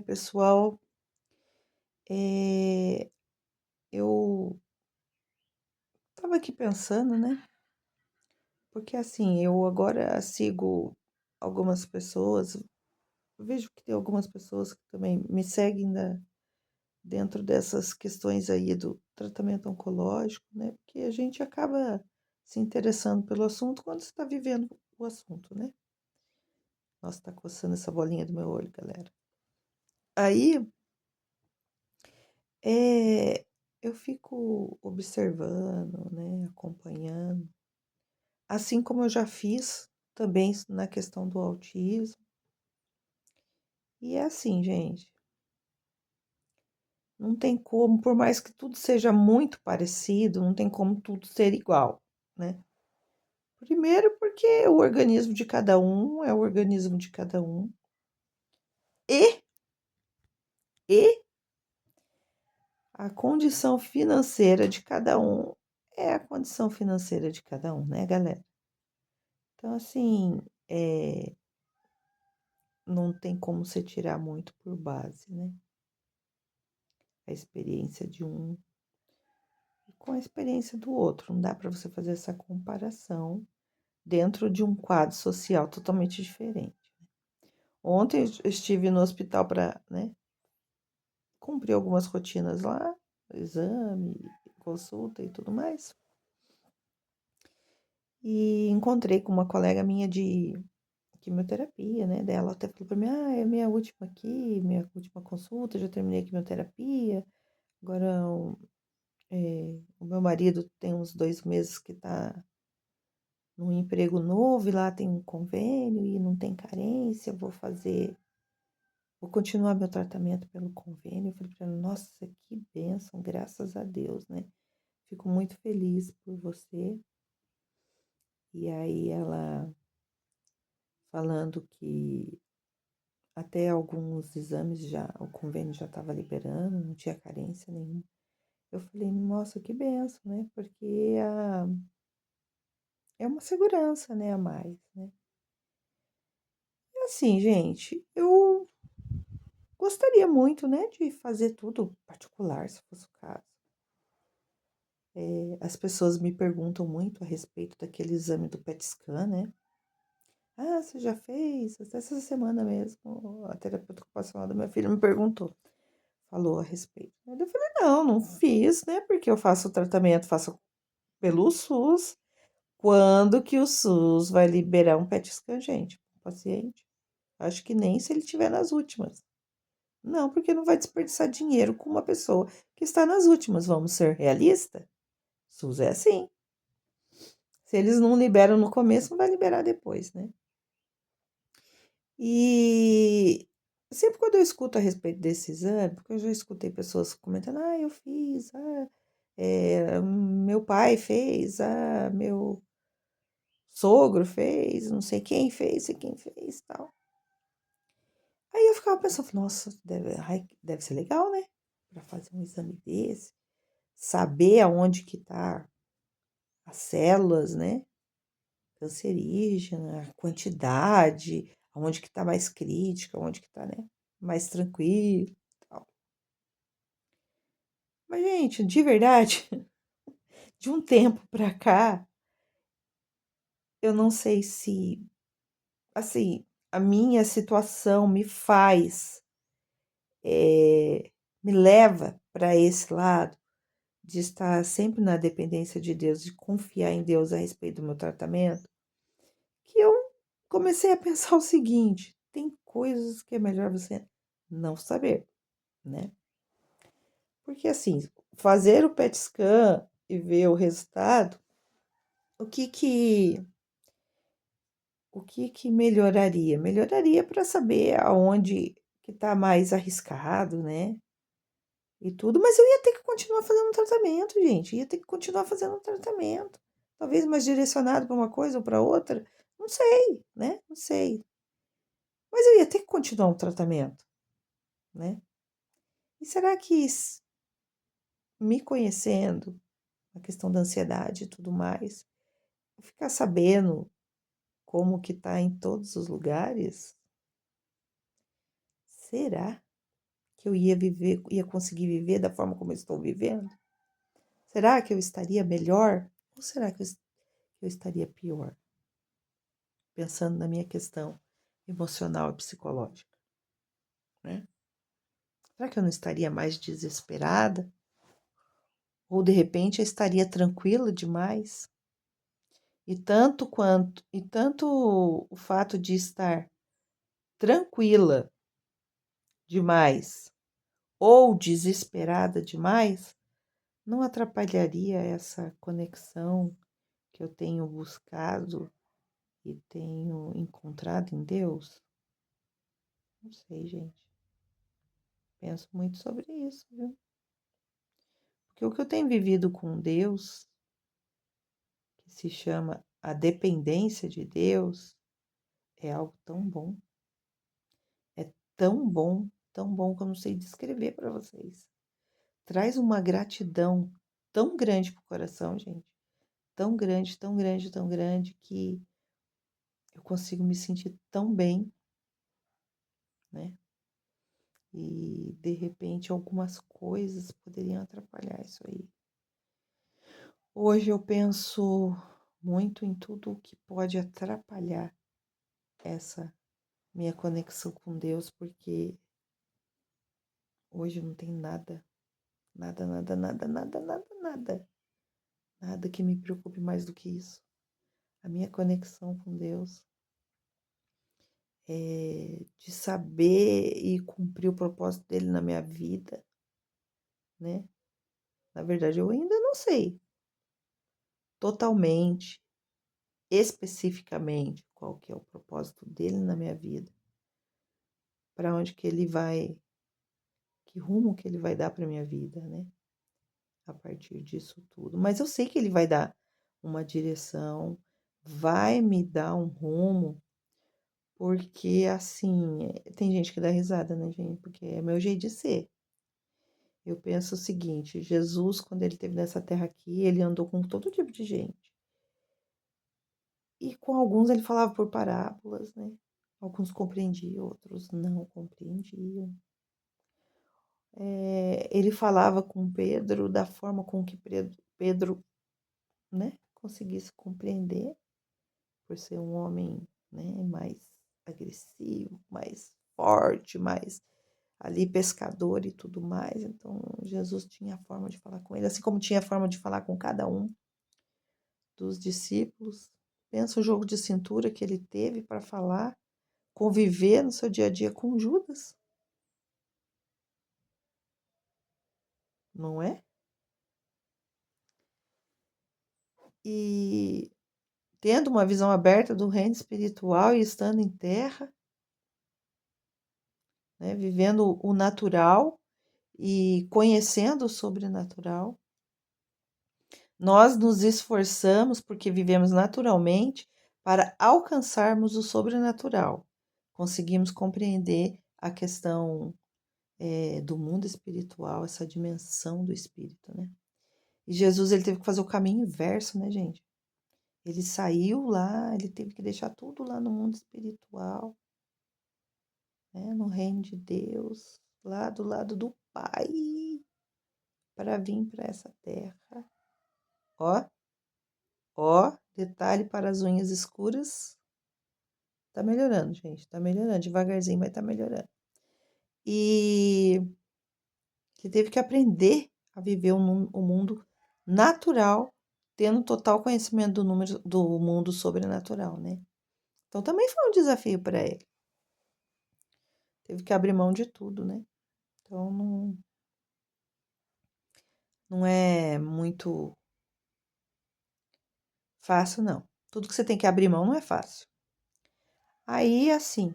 Pessoal, eh, eu estava aqui pensando, né? Porque assim, eu agora sigo algumas pessoas, vejo que tem algumas pessoas que também me seguem dentro dessas questões aí do tratamento oncológico, né? Porque a gente acaba se interessando pelo assunto quando você está vivendo o assunto, né? Nossa, tá coçando essa bolinha do meu olho, galera. Aí, é, eu fico observando, né? Acompanhando. Assim como eu já fiz também na questão do autismo. E é assim, gente, não tem como, por mais que tudo seja muito parecido, não tem como tudo ser igual, né? Primeiro porque o organismo de cada um é o organismo de cada um. E, e a condição financeira de cada um é a condição financeira de cada um, né, galera? Então, assim, não tem como você tirar muito por base, né? A experiência de um com a experiência do outro. Não dá para você fazer essa comparação dentro de um quadro social totalmente diferente. Ontem eu estive no hospital para, né, cumprir algumas rotinas lá, exame, consulta e tudo mais. E encontrei com uma colega minha de quimioterapia, né? Dela até falou para mim: ah, é minha última aqui, minha última consulta, já terminei a quimioterapia. Agora, o meu marido tem uns 2 meses que está num emprego novo e lá tem um convênio e não tem carência, vou continuar meu tratamento pelo convênio. Eu falei para ela, nossa, que bênção, graças a Deus, né? Fico muito feliz por você. E aí ela falando que até alguns exames já, o convênio já estava liberando, não tinha carência nenhuma. Eu falei, nossa, que bênção, né? Porque é uma segurança, né, a mais, né? E assim, gente, eu gostaria muito, né, de fazer tudo particular, se fosse o caso. As pessoas me perguntam muito a respeito daquele exame do PET scan, né? Ah, você já fez? Até essa semana mesmo, a terapeuta ocupacional da minha filha me perguntou, falou a respeito. Eu falei, não, não fiz, né? Porque eu faço o tratamento, faço pelo SUS. Quando que o SUS vai liberar um PET scan, gente, pro paciente? Acho que nem se ele estiver nas últimas. Não, porque não vai desperdiçar dinheiro com uma pessoa que está nas últimas. Vamos ser realistas? SUS é assim. Se eles não liberam no começo, não vai liberar depois, né? E sempre quando eu escuto a respeito desse exame, porque eu já escutei pessoas comentando, ah, eu fiz, meu pai fez, meu sogro fez, não sei quem fez, sei quem fez, tal. Aí eu ficava pensando, nossa, deve ser legal, né? Para fazer um exame desse, saber aonde que tá as células, né? Cancerígena, a quantidade, aonde que tá mais crítica, aonde que tá, né? Mais tranquilo, tal. Mas, gente, de verdade, de um tempo pra cá, eu não sei se, assim, a minha situação me leva para esse lado de estar sempre na dependência de Deus, de confiar em Deus a respeito do meu tratamento, que eu comecei a pensar o seguinte: tem coisas que é melhor você não saber, né? Porque assim, fazer o PET scan e ver o resultado, o que que o que que melhoraria? Melhoraria para saber aonde que tá mais arriscado, né? E tudo, mas eu ia ter que continuar fazendo tratamento, gente. Ia ter que continuar fazendo tratamento. Talvez mais direcionado para uma coisa ou para outra. Não sei, né? Não sei. Mas eu ia ter que continuar o tratamento, né? E será que me conhecendo, a questão da ansiedade e tudo mais, ficar sabendo como que tá em todos os lugares, será que eu ia conseguir viver da forma como eu estou vivendo? Será que eu estaria melhor? Ou será que eu estaria pior? Pensando na minha questão emocional e psicológica, né? Será que eu não estaria mais desesperada? Ou de repente eu estaria tranquila demais? E tanto o fato de estar tranquila demais ou desesperada demais não atrapalharia essa conexão que eu tenho buscado e tenho encontrado em Deus? Não sei, gente. Penso muito sobre isso, viu? Porque o que eu tenho vivido com Deus, que se chama a dependência de Deus, é algo é tão bom que eu não sei descrever para vocês. Traz uma gratidão tão grande pro coração, gente. Tão grande, tão grande, tão grande que eu consigo me sentir tão bem, né? E de repente algumas coisas poderiam atrapalhar isso aí. Hoje eu penso muito em tudo o que pode atrapalhar essa minha conexão com Deus, porque hoje não tem nada que me preocupe mais do que isso. A minha conexão com Deus é de saber e cumprir o propósito dele na minha vida, né? Na verdade, eu ainda não sei totalmente, especificamente, qual que é o propósito dele na minha vida, para onde que ele vai, que rumo que ele vai dar para minha vida, né? A partir disso tudo. Mas eu sei que ele vai dar uma direção, vai me dar um rumo, porque assim, tem gente que dá risada, né, gente? Porque é meu jeito de ser. Eu penso o seguinte, Jesus, quando ele esteve nessa terra aqui, ele andou com todo tipo de gente. E com alguns ele falava por parábolas, né? Alguns compreendiam, outros não compreendiam. Ele falava com Pedro da forma com que Pedro, né, conseguisse compreender, por ser um homem, né, mais agressivo, mais forte, mais ali pescador e tudo mais. Então, Jesus tinha a forma de falar com ele, assim como tinha a forma de falar com cada um dos discípulos. Pensa o jogo de cintura que ele teve para falar, conviver no seu dia a dia com Judas, não é? E tendo uma visão aberta do reino espiritual e estando em terra, né, vivendo o natural e conhecendo o sobrenatural, nós nos esforçamos porque vivemos naturalmente para alcançarmos o sobrenatural. Conseguimos compreender a questão do mundo espiritual, essa dimensão do espírito, né? E Jesus, ele teve que fazer o caminho inverso, né, gente? Ele saiu lá, ele teve que deixar tudo lá no mundo espiritual, né, no reino de Deus, lá do lado do Pai, para vir para essa terra. Ó, ó, detalhe para as unhas escuras. Tá melhorando, gente, tá melhorando, devagarzinho, mas tá melhorando. E ele teve que aprender a viver o mundo natural, tendo total conhecimento do mundo sobrenatural, né? Então também foi um desafio para ele. Teve que abrir mão de tudo, né? Então não é muito fácil, não. Tudo que você tem que abrir mão não é fácil. Aí, assim,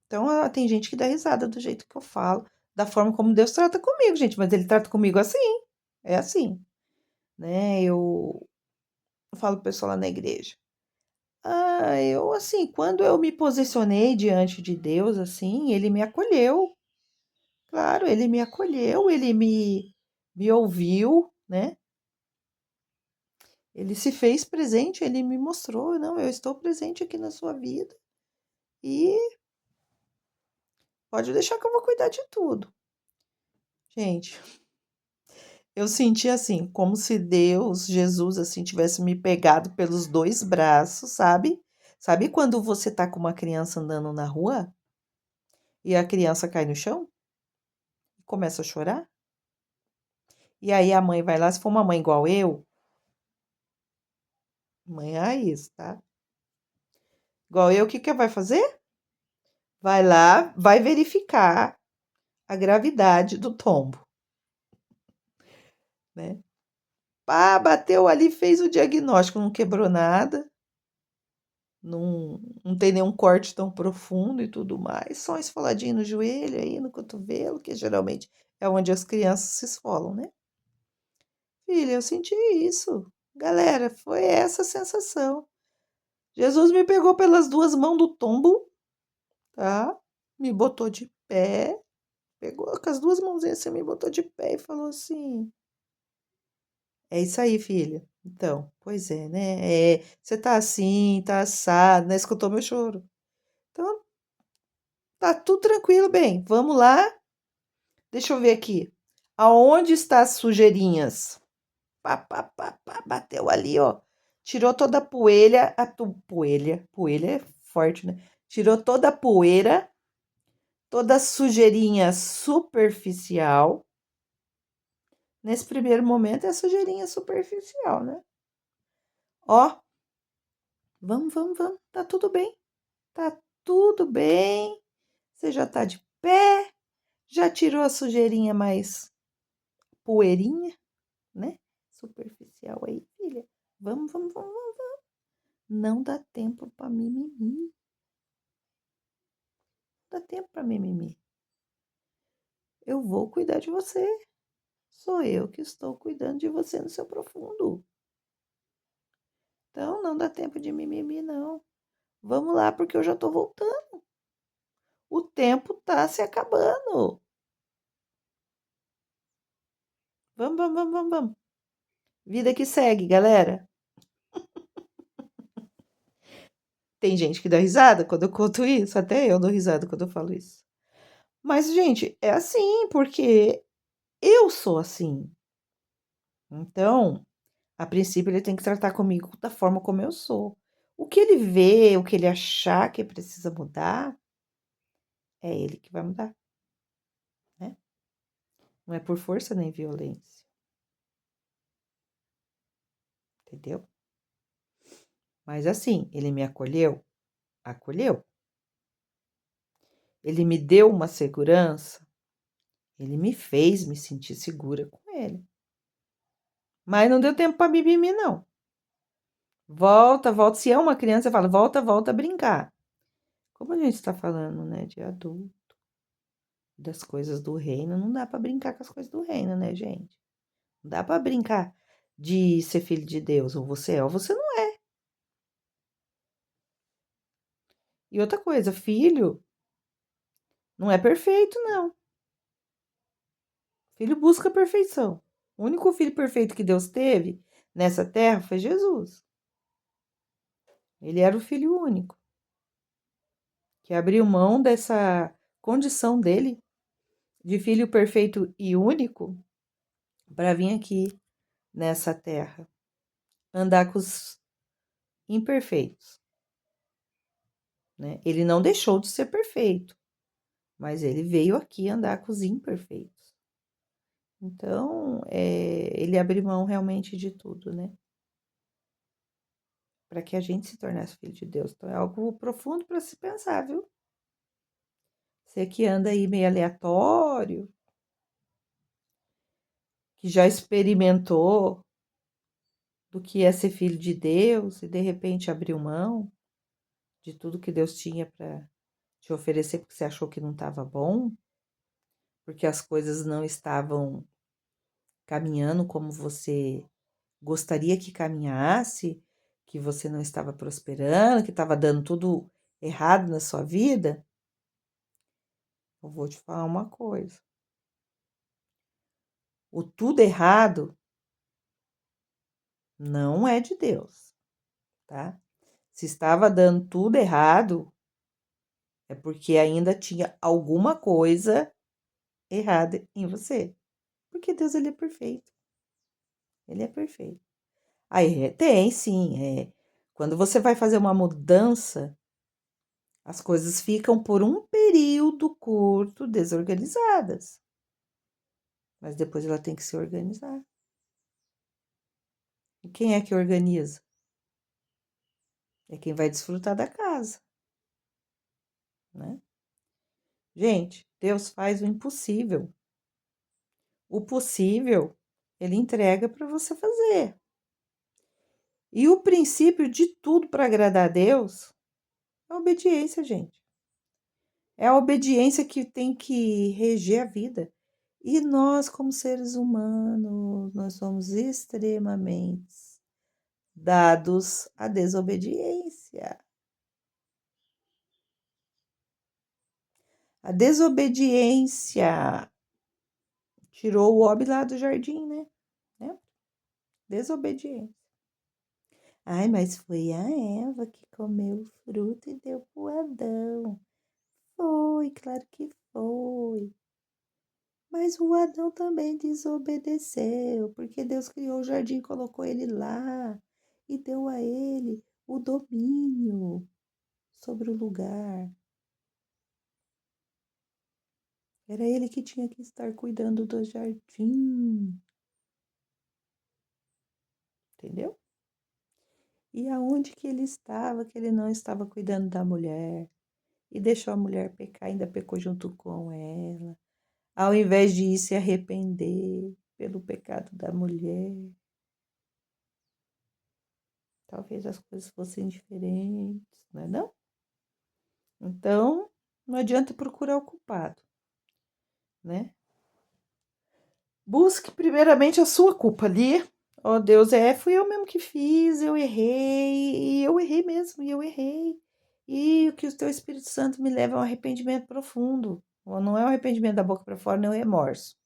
então tem gente que dá risada do jeito que eu falo, da forma como Deus trata comigo, gente, mas ele trata comigo assim, é assim, né? Eu falo pro pessoal lá na igreja. Ah, eu assim, quando eu me posicionei diante de Deus, assim, ele me acolheu. Claro, ele me acolheu, me ouviu, né? Ele se fez presente, ele me mostrou, não, eu estou presente aqui na sua vida. E Pode deixar que eu vou cuidar de tudo. Gente, eu senti assim, como se Deus, Jesus, assim, tivesse me pegado pelos dois braços, sabe? Sabe quando você tá com uma criança andando na rua e a criança cai no chão e começa a chorar? E aí a mãe vai lá, se for uma mãe igual eu, mãe raiz, tá? Igual eu, o que que vai fazer? Vai lá, vai verificar a gravidade do tombo, né? Pá, bateu ali, fez o diagnóstico, não quebrou nada, não tem nenhum corte tão profundo e tudo mais, só uma esfoladinha no joelho aí, no cotovelo, que geralmente é onde as crianças se esfolam, né? Filha, eu senti isso. Galera, foi essa a sensação. Jesus me pegou pelas duas mãos do tombo, tá? Me botou de pé, pegou com as duas mãozinhas assim, me botou de pé e falou assim: é isso aí, filha. Então, pois é, né? Você tá assim, tá assado, né? Escutou meu choro. Então, tá tudo tranquilo, bem. Vamos lá. Deixa eu ver aqui. Aonde está as sujeirinhas? Pá, pá, pá, pá, bateu ali, ó. Tirou toda a poeira, poeira é forte, né? Tirou toda a poeira, toda a sujeirinha superficial. Nesse primeiro momento é a sujeirinha superficial, né? Ó, vamos, tá tudo bem. Tá tudo bem. Você já tá de pé, já tirou a sujeirinha mais poeirinha, né? Superficial aí, filha. Vamos. Não dá tempo pra mimimi. Não dá tempo pra mimimi. Eu vou cuidar de você. Sou eu que estou cuidando de você no seu profundo. Então, não dá tempo de mimimi, não. Vamos lá, porque eu já tô voltando. O tempo tá se acabando. Vamos. Vida que segue, galera. Tem gente que dá risada quando eu conto isso, até eu dou risada quando eu falo isso. Mas, gente, é assim, porque eu sou assim. Então, a princípio, ele tem que tratar comigo da forma como eu sou. O que ele vê, o que ele achar que precisa mudar, é ele que vai mudar, né? Não é por força nem violência, entendeu? Mas assim, ele me acolheu, acolheu. Ele me deu uma segurança, ele me fez me sentir segura com ele. Mas não deu tempo para mimimi, não. Volta. Se é uma criança, fala, volta a brincar. Como a gente está falando, né, de adulto, das coisas do reino, não dá para brincar com as coisas do reino, né, gente? Não dá para brincar de ser filho de Deus, ou você é, ou você não é. E outra coisa, filho não é perfeito, não. Filho busca a perfeição. O único filho perfeito que Deus teve nessa terra foi Jesus. Ele era o filho único, que abriu mão dessa condição dele de filho perfeito e único para vir aqui nessa terra, andar com os imperfeitos, né? Ele não deixou de ser perfeito, mas ele veio aqui andar com os imperfeitos. Então, ele abriu mão realmente de tudo, né? Para que a gente se tornasse filho de Deus. Então, é algo profundo para se pensar, viu? Você que anda aí meio aleatório, que já experimentou do que é ser filho de Deus e de repente abriu mão de tudo que Deus tinha para te oferecer porque você achou que não estava bom, porque as coisas não estavam caminhando como você gostaria que caminhasse, que você não estava prosperando, que estava dando tudo errado na sua vida, eu vou te falar uma coisa. O tudo errado não é de Deus, tá? Se estava dando tudo errado, é É porque ainda tinha alguma coisa errada em você. Porque Deus, ele é perfeito. Ele é perfeito. Aí tem, sim. Quando você vai fazer uma mudança, as coisas ficam por um período curto desorganizadas. Mas depois ela tem que se organizar. E quem é que organiza? É quem vai desfrutar da casa, né? Gente, Deus faz o impossível. O possível, ele entrega para você fazer. E o princípio de tudo para agradar a Deus é a obediência, gente. É a obediência que tem que reger a vida. E nós, como seres humanos, nós somos extremamente dados à desobediência. A desobediência tirou o homem lá do jardim, né? Desobediência. Ai, mas foi a Eva que comeu o fruto e deu pro Adão. Foi, claro que foi. Mas o Adão também desobedeceu, porque Deus criou o jardim, colocou ele lá e deu a ele o domínio sobre o lugar. Era ele que tinha que estar cuidando do jardim, entendeu? E aonde que ele estava, que ele não estava cuidando da mulher, e deixou a mulher pecar, ainda pecou junto com ela, ao invés de ir se arrepender pelo pecado da mulher. Talvez as coisas fossem diferentes, não é não? Então, não adianta procurar o culpado, né? Busque primeiramente a sua culpa ali. Ó, Deus, fui eu mesmo que fiz, eu errei, e eu errei mesmo, e eu errei. E o que o teu Espírito Santo me leva a um arrependimento profundo. Não é o arrependimento da boca para fora, não é o remorso.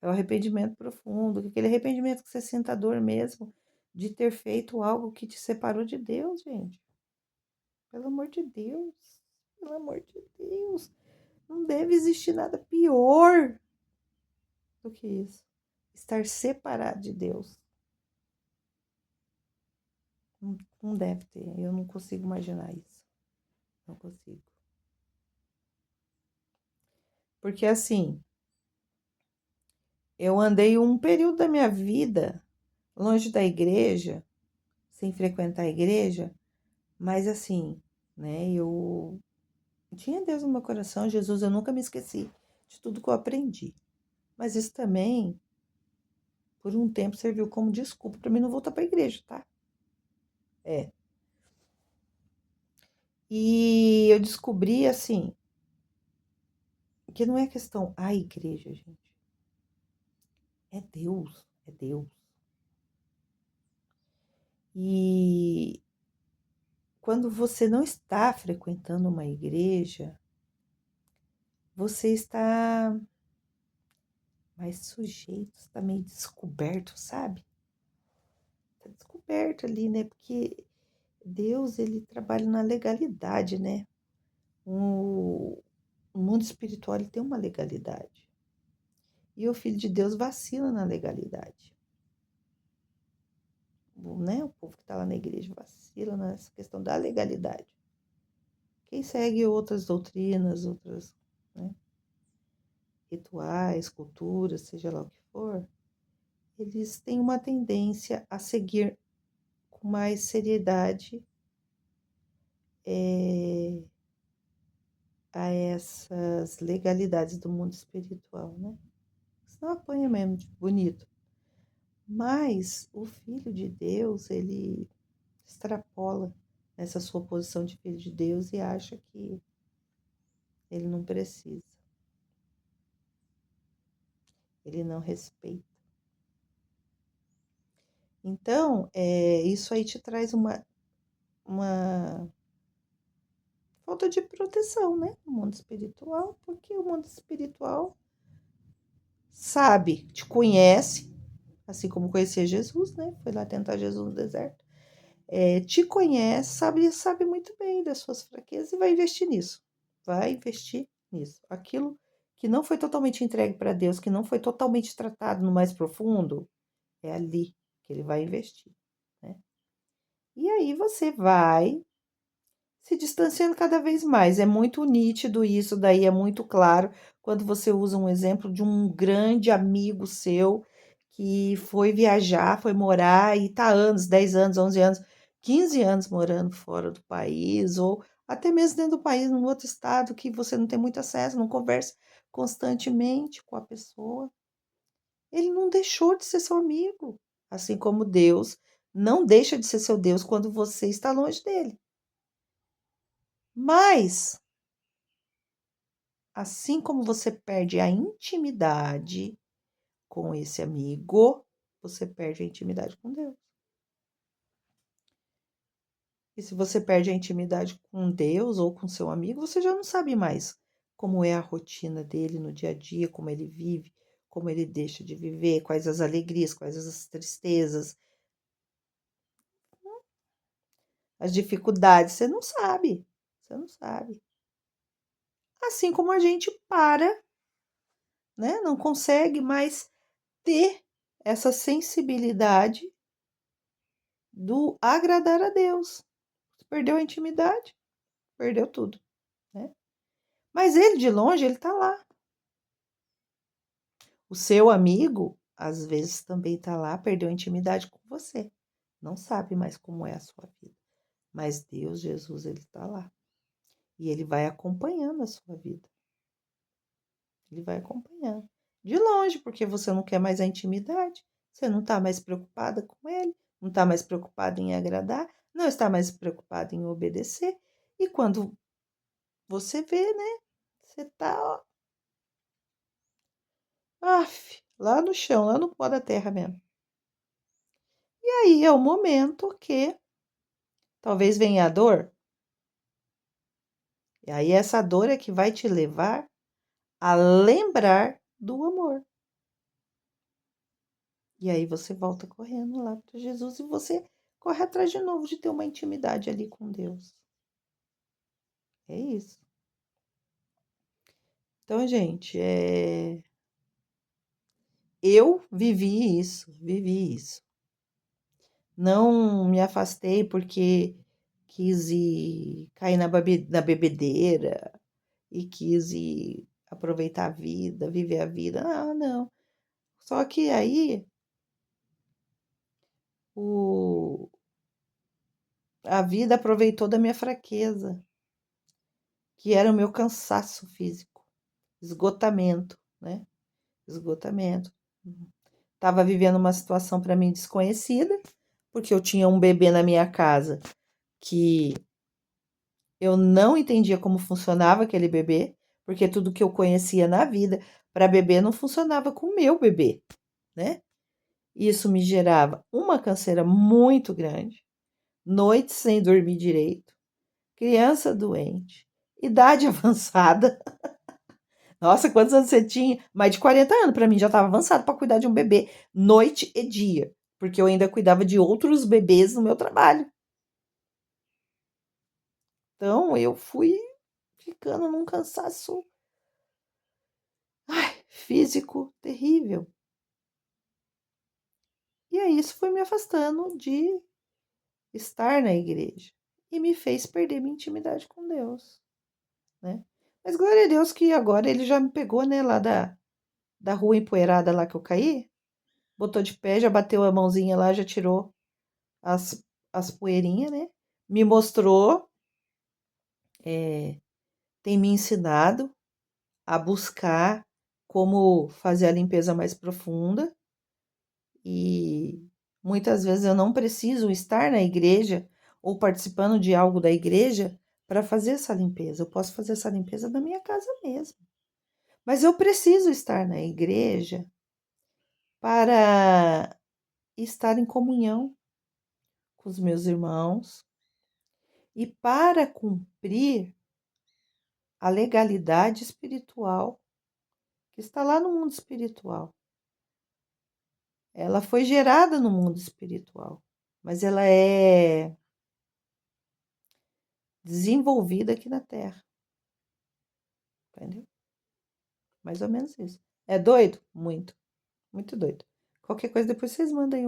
É o arrependimento profundo, aquele arrependimento que você senta a dor mesmo de ter feito algo que te separou de Deus, gente. Pelo amor de Deus. Pelo amor de Deus. Não deve existir nada pior do que isso. Estar separado de Deus. Não deve ter. Eu não consigo imaginar isso. Não consigo. Porque assim, eu andei um período da minha vida longe da igreja, sem frequentar a igreja, mas assim, né, eu tinha Deus no meu coração, Jesus, eu nunca me esqueci de tudo que eu aprendi. Mas isso também, por um tempo, serviu como desculpa para mim não voltar para a igreja, tá? É. E eu descobri, assim, que não é questão a igreja, gente. É Deus, é Deus. E quando você não está frequentando uma igreja, você está mais sujeito, está meio descoberto, sabe? Está descoberto ali, né? Porque Deus, ele trabalha na legalidade, né? O mundo espiritual, ele tem uma legalidade. E o Filho de Deus vacila na legalidade. Né? O povo que está lá na igreja vacila nessa questão da legalidade. Quem segue outras doutrinas, outras, né, rituais, culturas, seja lá o que for, eles têm uma tendência a seguir com mais seriedade a essas legalidades do mundo espiritual, né? Senão apanha mesmo, de bonito. Mas o Filho de Deus, ele extrapola essa sua posição de filho de Deus e acha que ele não precisa. Ele não respeita. Então, isso aí te traz uma falta de proteção, né? No mundo espiritual, porque o mundo espiritual sabe, te conhece, assim como conhecia Jesus, né? Foi lá tentar Jesus no deserto. Te conhece, sabe muito bem das suas fraquezas e vai investir nisso. vai investir nisso. Aquilo que não foi totalmente entregue para Deus, que não foi totalmente tratado no mais profundo, é ali que ele vai investir, né? E aí você vai se distanciando cada vez mais. É muito nítido isso, daí é muito claro quando você usa um exemplo de um grande amigo seu que foi viajar, foi morar e está anos, 10 anos, 11 anos, 15 anos morando fora do país, ou até mesmo dentro do país, num outro estado que você não tem muito acesso, não conversa constantemente com a pessoa. Ele não deixou de ser seu amigo, assim como Deus não deixa de ser seu Deus quando você está longe dele. Mas assim como você perde a intimidade com esse amigo, você perde a intimidade com Deus. E se você perde a intimidade com Deus ou com seu amigo, você já não sabe mais como é a rotina dele no dia a dia, como ele vive, como ele deixa de viver, quais as alegrias, quais as tristezas, as dificuldades. Você não sabe. Você não sabe. Assim como a gente para, né? Não consegue mais ter essa sensibilidade do agradar a Deus. Perdeu a intimidade, perdeu tudo, né? Mas ele de longe, ele tá lá. O seu amigo, às vezes, também tá lá, perdeu a intimidade com você. Não sabe mais como é a sua vida. Mas Deus, Jesus, ele tá lá. E ele vai acompanhando a sua vida. Ele vai acompanhando. De longe, porque você não quer mais a intimidade. Você não tá mais preocupada com ele. Não tá mais preocupada em agradar. Não está mais preocupada em obedecer. E quando você vê, né? Você tá, ó, lá no chão, lá no pó da terra mesmo. E aí é o momento que talvez venha a dor. E aí essa dor é que vai te levar a lembrar do amor. E aí você volta correndo lá para Jesus e você corre atrás de novo de ter uma intimidade ali com Deus. É isso. Então, gente, eu vivi isso, vivi isso. Não me afastei porque quis ir cair na bebedeira e quis ir aproveitar a vida, viver a vida. Ah, não. Só que aí o, a vida aproveitou da minha fraqueza, que era o meu cansaço físico, esgotamento, né? Esgotamento. Estava vivendo uma situação para mim desconhecida, porque eu tinha um bebê na minha casa que eu não entendia como funcionava aquele bebê, porque tudo que eu conhecia na vida para bebê não funcionava com o meu bebê, né? Isso me gerava uma canseira muito grande, noites sem dormir direito, criança doente, idade avançada. Nossa, quantos anos você tinha? Mais de 40 anos para mim, já estava avançado para cuidar de um bebê, noite e dia, porque eu ainda cuidava de outros bebês no meu trabalho. Então eu fui ficando num cansaço, físico terrível. E aí isso foi me afastando de estar na igreja e me fez perder minha intimidade com Deus, né? Mas glória a Deus que agora ele já me pegou, né, lá da rua empoeirada lá que eu caí, botou de pé, já bateu a mãozinha lá, já tirou as poeirinhas, né? Me mostrou, tem me ensinado a buscar como fazer a limpeza mais profunda e muitas vezes eu não preciso estar na igreja ou participando de algo da igreja para fazer essa limpeza. Eu posso fazer essa limpeza na minha casa mesmo. Mas eu preciso estar na igreja para estar em comunhão com os meus irmãos e para cumprir a legalidade espiritual que está lá no mundo espiritual. Ela foi gerada no mundo espiritual, mas ela é desenvolvida aqui na Terra. entendeu? Mais ou menos isso. É doido? Muito, muito doido. Qualquer coisa depois vocês mandem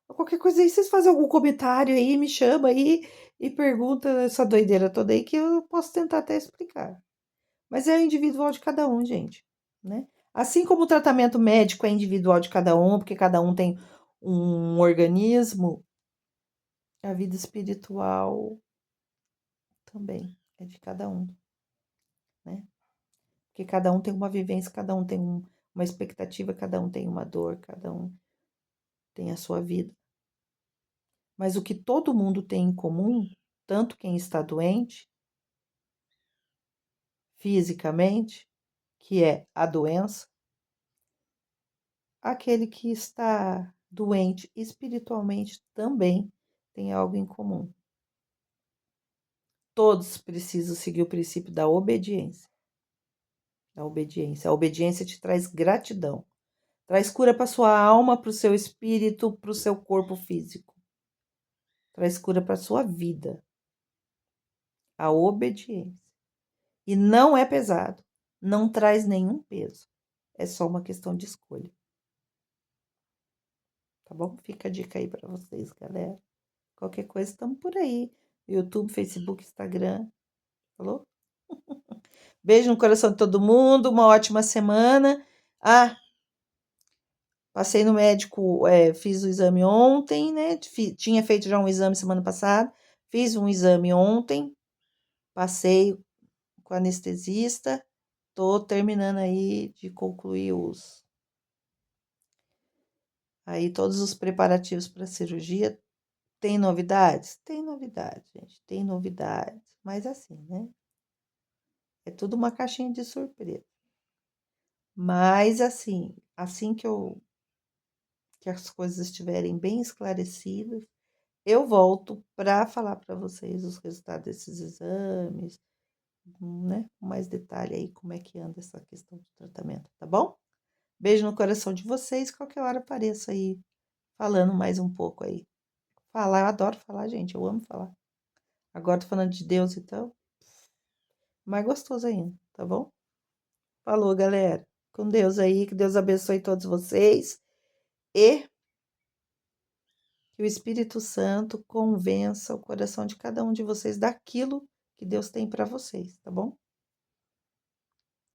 qualquer coisa aí, vocês fazem algum comentário aí, me chama aí e pergunta essa doideira toda aí que eu posso tentar até explicar. Mas é individual de cada um, gente, né? Assim como o tratamento médico é individual de cada um, porque cada um tem um organismo, a vida espiritual também é de cada um, né? Porque cada um tem uma vivência, cada um tem uma expectativa, cada um tem uma dor, cada um tem a sua vida. Mas o que todo mundo tem em comum, tanto quem está doente fisicamente, que é a doença, aquele que está doente espiritualmente também tem algo em comum. Todos precisam seguir o princípio da obediência. Da obediência. A obediência te traz gratidão. Traz cura para sua alma, para o seu espírito, para o seu corpo físico. Traz cura para sua vida. A obediência. E não é pesado. Não traz nenhum peso. É só uma questão de escolha. Tá bom? Fica a dica aí para vocês, galera. Qualquer coisa, estamos por aí. YouTube, Facebook, Instagram. Falou? Beijo no coração de todo mundo. Uma ótima semana. Ah, passei no médico, fiz o exame ontem, né? Tinha feito já um exame semana passada. Fiz um exame ontem. Passei com anestesista. Tô terminando aí de concluir aí todos os preparativos para a cirurgia. Tem novidades? Tem novidades, gente. Tem novidades. Mas assim, né? É tudo uma caixinha de surpresa. Mas assim que as coisas estiverem bem esclarecidas, eu volto para falar para vocês os resultados desses exames, né? Com mais detalhe aí como é que anda essa questão do tratamento, tá bom? Beijo no coração de vocês. Qualquer hora apareço aí falando mais um pouco aí. Falar, eu adoro falar, gente. Eu amo falar. Agora tô falando de Deus, então, mais gostoso ainda, tá bom? Falou, galera. Com Deus aí, que Deus abençoe todos vocês e que o Espírito Santo convença o coração de cada um de vocês daquilo que Deus tem para vocês, tá bom?